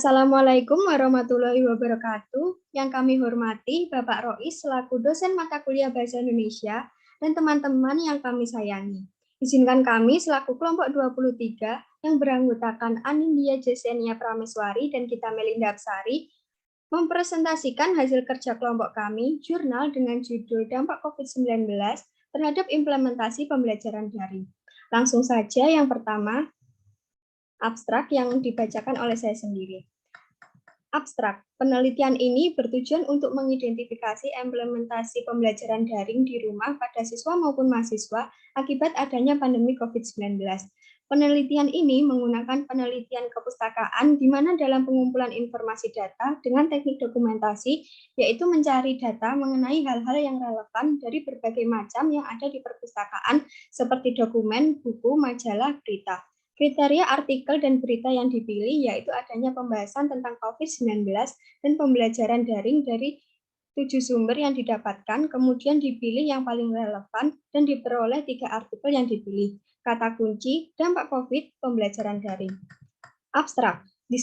Assalamualaikum warahmatullahi wabarakatuh. Yang kami hormati Bapak Rois selaku dosen mata kuliah Bahasa Indonesia dan teman-teman yang kami sayangi. Izinkan kami selaku kelompok 23 yang beranggotakan Anindya Jasenia Prameswari dan Gita Melinda Apsari mempresentasikan hasil kerja kelompok kami, jurnal dengan judul Dampak COVID-19 terhadap implementasi pembelajaran daring. Langsung saja yang pertama, abstrak yang dibacakan oleh saya sendiri. Abstrak, penelitian ini bertujuan untuk mengidentifikasi implementasi pembelajaran daring di rumah pada siswa maupun mahasiswa akibat adanya pandemi COVID-19. Penelitian ini menggunakan penelitian kepustakaan di mana dalam pengumpulan informasi data dengan teknik dokumentasi, yaitu mencari data mengenai hal-hal yang relevan dari berbagai macam yang ada di perpustakaan seperti dokumen, buku, majalah, berita. Kriteria artikel dan berita yang dipilih yaitu adanya pembahasan tentang COVID-19 dan pembelajaran daring dari 7 sumber yang didapatkan, kemudian dipilih yang paling relevan dan diperoleh 3 artikel yang dipilih. Kata kunci, dampak COVID, pembelajaran daring. Abstrak, the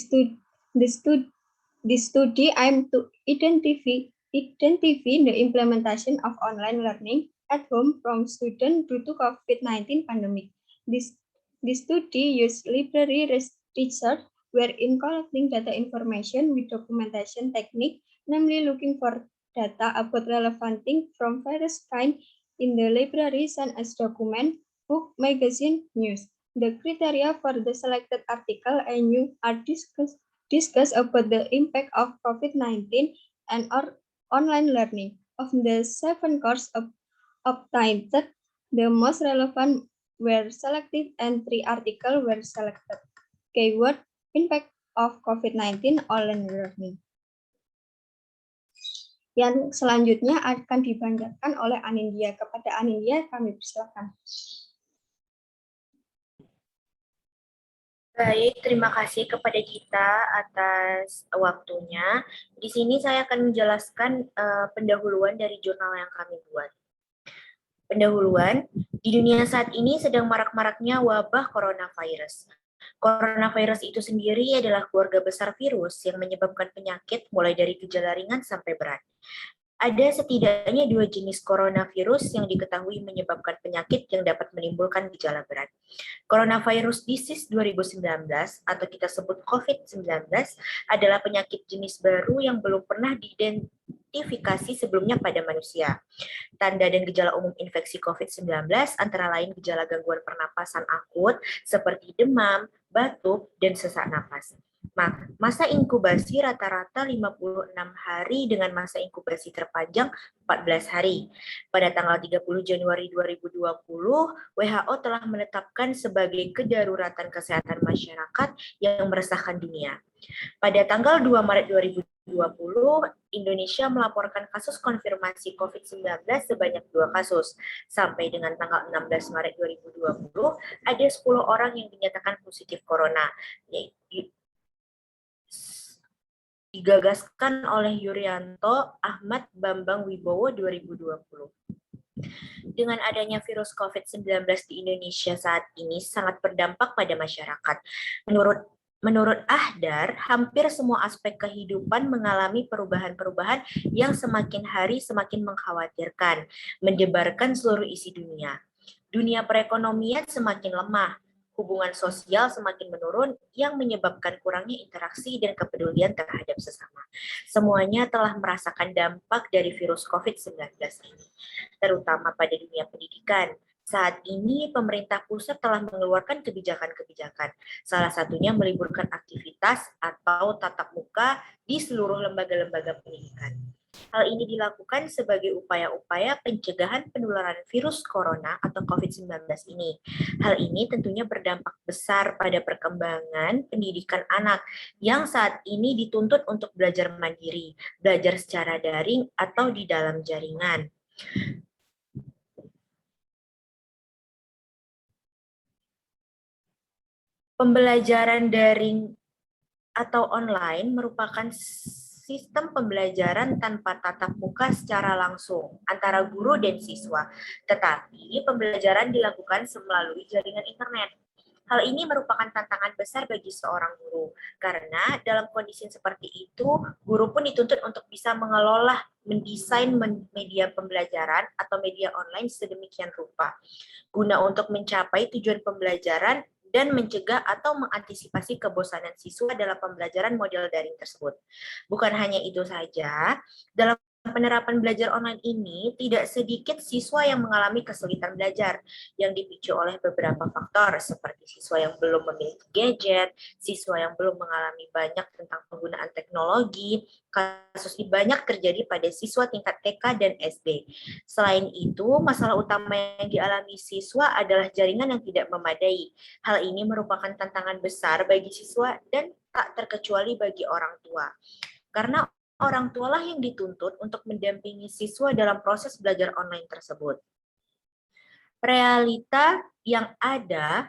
study aims to identify the implementation of online learning at home from students due to COVID-19 pandemic. The study used library research wherein collecting data information with documentation technique, namely looking for data about relevant things from various kinds in the library such as document, book, magazine, news. The criteria for the selected article and news are discussed about the impact of COVID-19 and online learning. Of the 7 courses obtained, the most relevant were selected and 3 articles were selected. Keyword, impact of COVID-19 online learning. Yang selanjutnya akan dibacakan oleh Anindya. Kepada Anindya, kami persilakan. Baik, terima kasih kepada Gita atas waktunya. Di sini saya akan menjelaskan pendahuluan dari jurnal yang kami buat. Pendahuluan, di dunia saat ini sedang marak-maraknya wabah coronavirus. Coronavirus itu sendiri adalah keluarga besar virus yang menyebabkan penyakit mulai dari gejala ringan sampai berat. Ada setidaknya 2 jenis coronavirus yang diketahui menyebabkan penyakit yang dapat menimbulkan gejala berat. Coronavirus disease 2019 atau kita sebut COVID-19 adalah penyakit jenis baru yang belum pernah diidentifikasi sebelumnya pada manusia. Tanda dan gejala umum infeksi COVID-19 antara lain gejala gangguan pernapasan akut seperti demam, batuk, dan sesak napas. Masa inkubasi rata-rata 56 hari dengan masa inkubasi terpanjang 14 hari. Pada tanggal 30 Januari 2020, WHO telah menetapkan sebagai kedaruratan kesehatan masyarakat yang meresahkan dunia. Pada tanggal 2 Maret 2020, Indonesia melaporkan kasus konfirmasi COVID-19 sebanyak 2 kasus. Sampai dengan tanggal 16 Maret 2020, ada 10 orang yang dinyatakan positif corona, yaitu digagaskan oleh Yuryanto Ahmad Bambang Wibowo 2020. Dengan adanya virus COVID-19 di Indonesia saat ini sangat berdampak pada masyarakat. Menurut Ahdar, hampir semua aspek kehidupan mengalami perubahan-perubahan yang semakin hari semakin mengkhawatirkan, mendebarkan seluruh isi dunia. Dunia perekonomian semakin lemah, hubungan sosial semakin menurun yang menyebabkan kurangnya interaksi dan kepedulian terhadap sesama. Semuanya telah merasakan dampak dari virus COVID-19 ini, terutama pada dunia pendidikan. Saat ini pemerintah pusat telah mengeluarkan kebijakan-kebijakan, salah satunya meliburkan aktivitas atau tatap muka di seluruh lembaga-lembaga pendidikan. Hal ini dilakukan sebagai upaya-upaya pencegahan penularan virus corona atau COVID-19 ini. Hal ini tentunya berdampak besar pada perkembangan pendidikan anak yang saat ini dituntut untuk belajar mandiri, belajar secara daring atau di dalam jaringan. Pembelajaran daring atau online merupakan sistem pembelajaran tanpa tatap muka secara langsung antara guru dan siswa, tetapi pembelajaran dilakukan melalui jaringan internet. Hal ini merupakan tantangan besar bagi seorang guru, karena dalam kondisi seperti itu, guru pun dituntut untuk bisa mengelola, mendesain media pembelajaran atau media online sedemikian rupa, guna untuk mencapai tujuan pembelajaran dan mencegah atau mengantisipasi kebosanan siswa dalam pembelajaran model daring tersebut. Bukan hanya itu saja, dalam penerapan belajar online ini tidak sedikit siswa yang mengalami kesulitan belajar yang dipicu oleh beberapa faktor seperti siswa yang belum memiliki gadget, siswa yang belum mengalami banyak tentang penggunaan teknologi. Kasus ini banyak terjadi pada siswa tingkat TK dan SD. Selain itu, masalah utama yang dialami siswa adalah jaringan yang tidak memadai. Hal ini merupakan tantangan besar bagi siswa dan tak terkecuali bagi orang tua. Karena orang tualah yang dituntut untuk mendampingi siswa dalam proses belajar online tersebut. Realita yang ada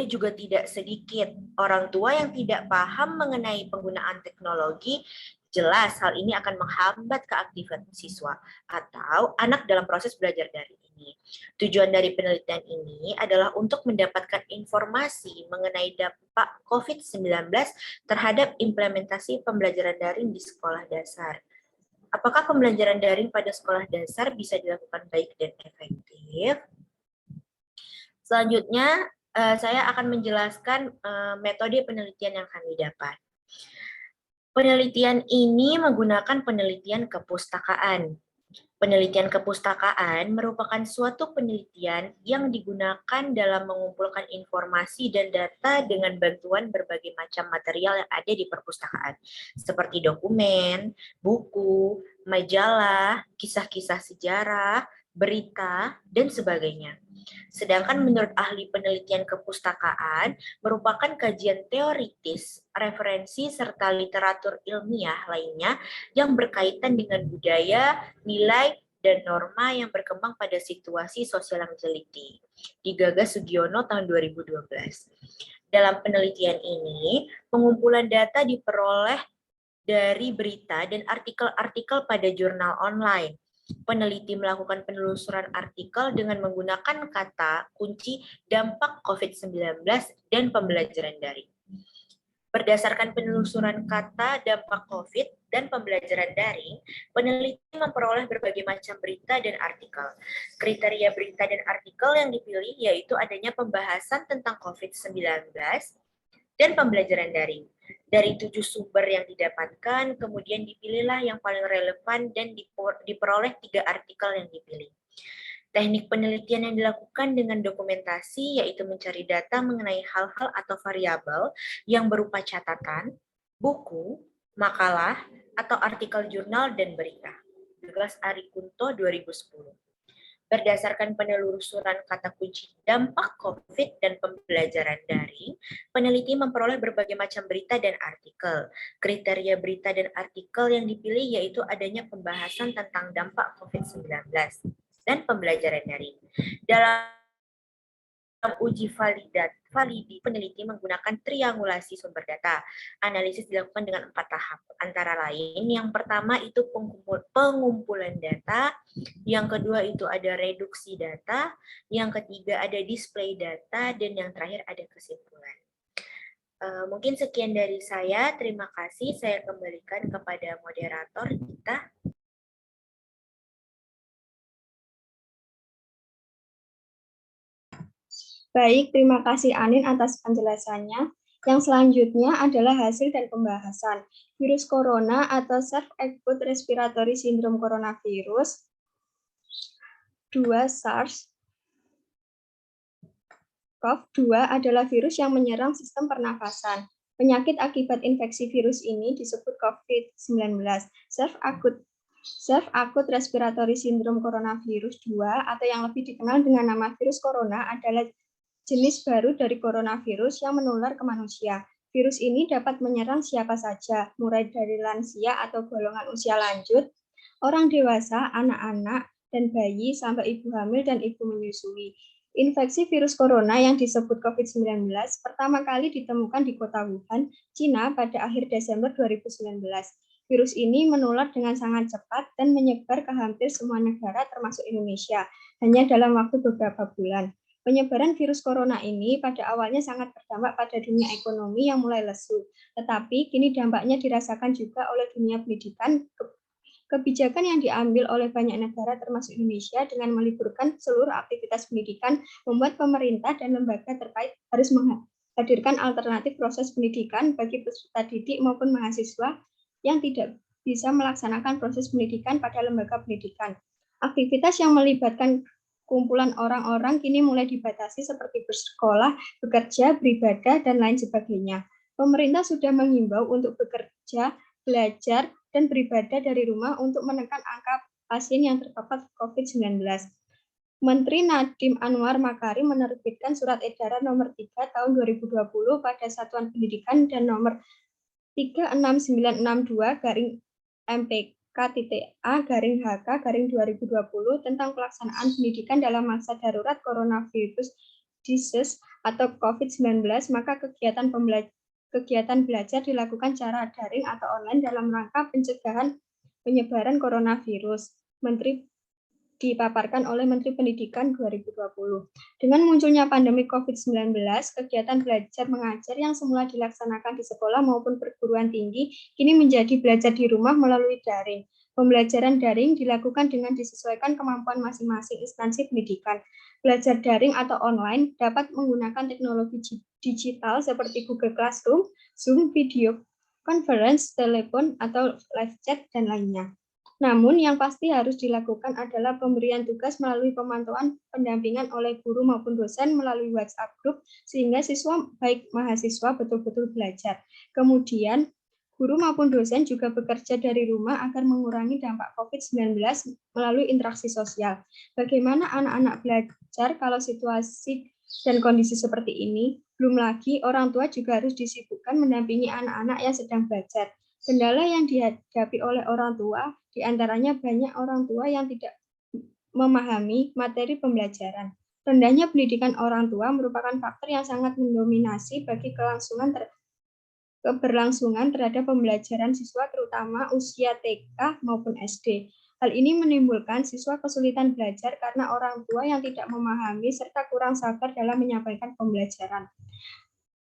juga tidak sedikit orang tua yang tidak paham mengenai penggunaan teknologi. Jelas hal ini akan menghambat keaktifan siswa atau anak dalam proses belajar daring ini. Tujuan dari penelitian ini adalah untuk mendapatkan informasi mengenai dampak COVID-19 terhadap implementasi pembelajaran daring di sekolah dasar. Apakah pembelajaran daring pada sekolah dasar bisa dilakukan baik dan efektif? Selanjutnya, saya akan menjelaskan metode penelitian yang kami dapat. Penelitian ini menggunakan penelitian kepustakaan. Penelitian kepustakaan merupakan suatu penelitian yang digunakan dalam mengumpulkan informasi dan data dengan bantuan berbagai macam material yang ada di perpustakaan, seperti dokumen, buku, majalah, kisah-kisah sejarah, berita, dan sebagainya. Sedangkan menurut ahli penelitian kepustakaan, merupakan kajian teoritis, referensi, serta literatur ilmiah lainnya yang berkaitan dengan budaya, nilai, dan norma yang berkembang pada situasi sosial yang teliti. Digagas Sugiono tahun 2012. Dalam penelitian ini, pengumpulan data diperoleh dari berita dan artikel-artikel pada jurnal online. Peneliti melakukan penelusuran artikel dengan menggunakan kata kunci dampak COVID-19 dan pembelajaran daring. Berdasarkan penelusuran kata dampak COVID dan pembelajaran daring, peneliti memperoleh berbagai macam berita dan artikel. Kriteria berita dan artikel yang dipilih yaitu adanya pembahasan tentang COVID-19 dan pembelajaran daring. Dari 7 sumber yang didapatkan, kemudian dipilihlah yang paling relevan dan diperoleh 3 artikel yang dipilih. Teknik penelitian yang dilakukan dengan dokumentasi yaitu mencari data mengenai hal-hal atau variabel yang berupa catatan, buku, makalah, atau artikel jurnal dan berita. Douglas Arikunto 2010. Berdasarkan penelusuran kata kunci dampak COVID dan pembelajaran daring, peneliti memperoleh berbagai macam berita dan artikel. Kriteria berita dan artikel yang dipilih yaitu adanya pembahasan tentang dampak COVID-19 dan pembelajaran daring. Dalam uji validi, peneliti menggunakan triangulasi sumber data. Analisis dilakukan dengan 4 tahap. Antara lain, yang pertama itu pengumpulan data, yang kedua itu ada reduksi data, yang ketiga ada display data, dan yang terakhir ada kesimpulan. Mungkin sekian dari saya. Terima kasih. Saya kembalikan kepada moderator kita. Baik, terima kasih Anin atas penjelasannya. Yang selanjutnya adalah hasil dan pembahasan. Virus corona atau self-acute respiratory syndrome coronavirus 2 SARS-CoV-2 adalah virus yang menyerang sistem pernafasan. Penyakit akibat infeksi virus ini disebut COVID-19. Self-acute respiratory syndrome coronavirus 2 atau yang lebih dikenal dengan nama virus corona adalah jenis baru dari coronavirus yang menular ke manusia. Virus ini dapat menyerang siapa saja, mulai dari lansia atau golongan usia lanjut, orang dewasa, anak-anak, dan bayi, sampai ibu hamil dan ibu menyusui. Infeksi virus corona yang disebut COVID-19 pertama kali ditemukan di kota Wuhan, Cina pada akhir Desember 2019. Virus ini menular dengan sangat cepat dan menyebar ke hampir semua negara termasuk Indonesia, hanya dalam waktu beberapa bulan. Penyebaran virus corona ini pada awalnya sangat berdampak pada dunia ekonomi yang mulai lesu, tetapi kini dampaknya dirasakan juga oleh dunia pendidikan. Kebijakan yang diambil oleh banyak negara termasuk Indonesia dengan meliburkan seluruh aktivitas pendidikan membuat pemerintah dan lembaga terkait harus menghadirkan alternatif proses pendidikan bagi peserta didik maupun mahasiswa yang tidak bisa melaksanakan proses pendidikan pada lembaga pendidikan. Aktivitas yang melibatkan kumpulan orang-orang kini mulai dibatasi seperti bersekolah, bekerja, beribadah, dan lain sebagainya. Pemerintah sudah menghimbau untuk bekerja, belajar, dan beribadah dari rumah untuk menekan angka pasien yang terpapar COVID-19. Menteri Nadiem Anwar Makarim menerbitkan Surat Edaran Nomor 3 Tahun 2020 pada Satuan Pendidikan dan Nomor 36962-MPK.A-HK-2020 tentang pelaksanaan pendidikan dalam masa darurat coronavirus disease atau COVID-19, maka kegiatan belajar dilakukan secara daring atau online dalam rangka pencegahan penyebaran coronavirus. Dipaparkan oleh Menteri Pendidikan 2020. Dengan munculnya pandemi COVID-19, kegiatan belajar mengajar yang semula dilaksanakan di sekolah maupun perguruan tinggi kini menjadi belajar di rumah melalui daring. Pembelajaran daring dilakukan dengan disesuaikan kemampuan masing-masing instansi pendidikan. Belajar daring atau online dapat menggunakan teknologi digital seperti Google Classroom, Zoom, video conference, telepon, atau live chat, dan lainnya. Namun yang pasti harus dilakukan adalah pemberian tugas melalui pemantauan pendampingan oleh guru maupun dosen melalui WhatsApp group sehingga siswa baik mahasiswa betul-betul belajar. Kemudian guru maupun dosen juga bekerja dari rumah agar mengurangi dampak COVID-19 melalui interaksi sosial. Bagaimana anak-anak belajar kalau situasi dan kondisi seperti ini? Belum lagi orang tua juga harus disibukkan mendampingi anak-anak yang sedang belajar. Kendala yang dihadapi oleh orang tua, diantaranya banyak orang tua yang tidak memahami materi pembelajaran. Rendahnya pendidikan orang tua merupakan faktor yang sangat mendominasi bagi keberlangsungan terhadap pembelajaran siswa terutama usia TK maupun SD. Hal ini menimbulkan siswa kesulitan belajar karena orang tua yang tidak memahami serta kurang sabar dalam menyampaikan pembelajaran.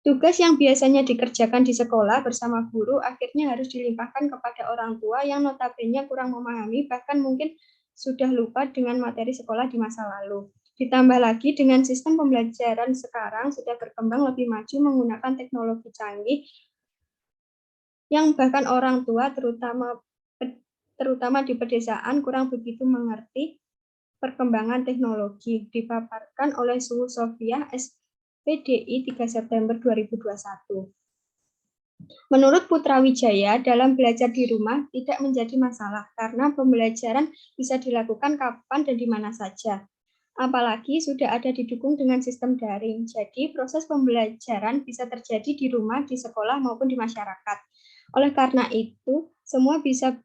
Tugas yang biasanya dikerjakan di sekolah bersama guru akhirnya harus dilimpahkan kepada orang tua yang notabene kurang memahami bahkan mungkin sudah lupa dengan materi sekolah di masa lalu. Ditambah lagi dengan sistem pembelajaran sekarang sudah berkembang lebih maju menggunakan teknologi canggih yang bahkan orang tua terutama di pedesaan kurang begitu mengerti perkembangan teknologi, dipaparkan oleh Suhu Sofia PDI 3 September 2021. Menurut Putra Wijaya, dalam belajar di rumah tidak menjadi masalah karena pembelajaran bisa dilakukan kapan dan di mana saja. Apalagi sudah ada didukung dengan sistem daring, jadi proses pembelajaran bisa terjadi di rumah, di sekolah, maupun di masyarakat. Oleh karena itu, semua bisa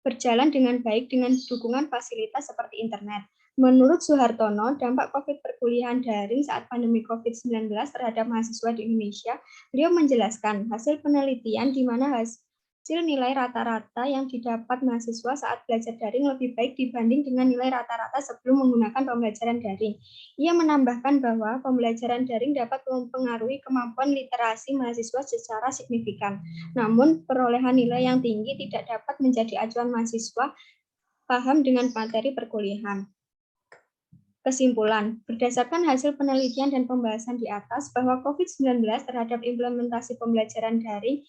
berjalan dengan baik dengan dukungan fasilitas seperti internet. Menurut Suhartono, dampak COVID perkuliahan daring saat pandemi COVID-19 terhadap mahasiswa di Indonesia, beliau menjelaskan hasil penelitian di mana hasil nilai rata-rata yang didapat mahasiswa saat belajar daring lebih baik dibanding dengan nilai rata-rata sebelum menggunakan pembelajaran daring. Ia menambahkan bahwa pembelajaran daring dapat mempengaruhi kemampuan literasi mahasiswa secara signifikan. Namun, perolehan nilai yang tinggi tidak dapat menjadi acuan mahasiswa paham dengan materi perkuliahan. Kesimpulan, berdasarkan hasil penelitian dan pembahasan di atas bahwa COVID-19 terhadap implementasi pembelajaran daring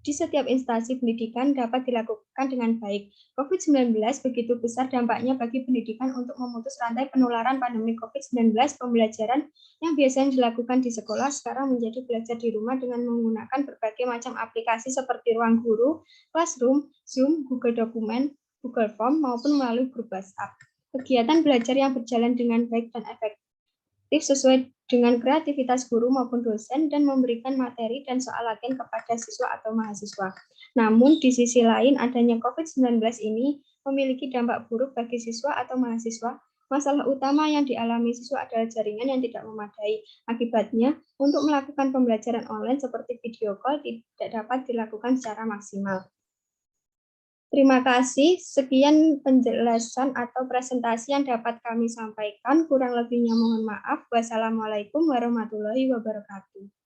di setiap instansi pendidikan dapat dilakukan dengan baik. COVID-19 begitu besar dampaknya bagi pendidikan untuk memutus rantai penularan pandemi COVID-19, pembelajaran yang biasanya dilakukan di sekolah sekarang menjadi belajar di rumah dengan menggunakan berbagai macam aplikasi seperti Ruang Guru, Classroom, Zoom, Google Dokumen, Google Form, maupun melalui grup WhatsApp. Kegiatan belajar yang berjalan dengan baik dan efektif sesuai dengan kreativitas guru maupun dosen dan memberikan materi dan soal latihan kepada siswa atau mahasiswa. Namun, di sisi lain, adanya COVID-19 ini memiliki dampak buruk bagi siswa atau mahasiswa. Masalah utama yang dialami siswa adalah jaringan yang tidak memadai. Akibatnya, untuk melakukan pembelajaran online seperti video call tidak dapat dilakukan secara maksimal. Terima kasih. Sekian penjelasan atau presentasi yang dapat kami sampaikan. Kurang lebihnya mohon maaf. Wassalamualaikum warahmatullahi wabarakatuh.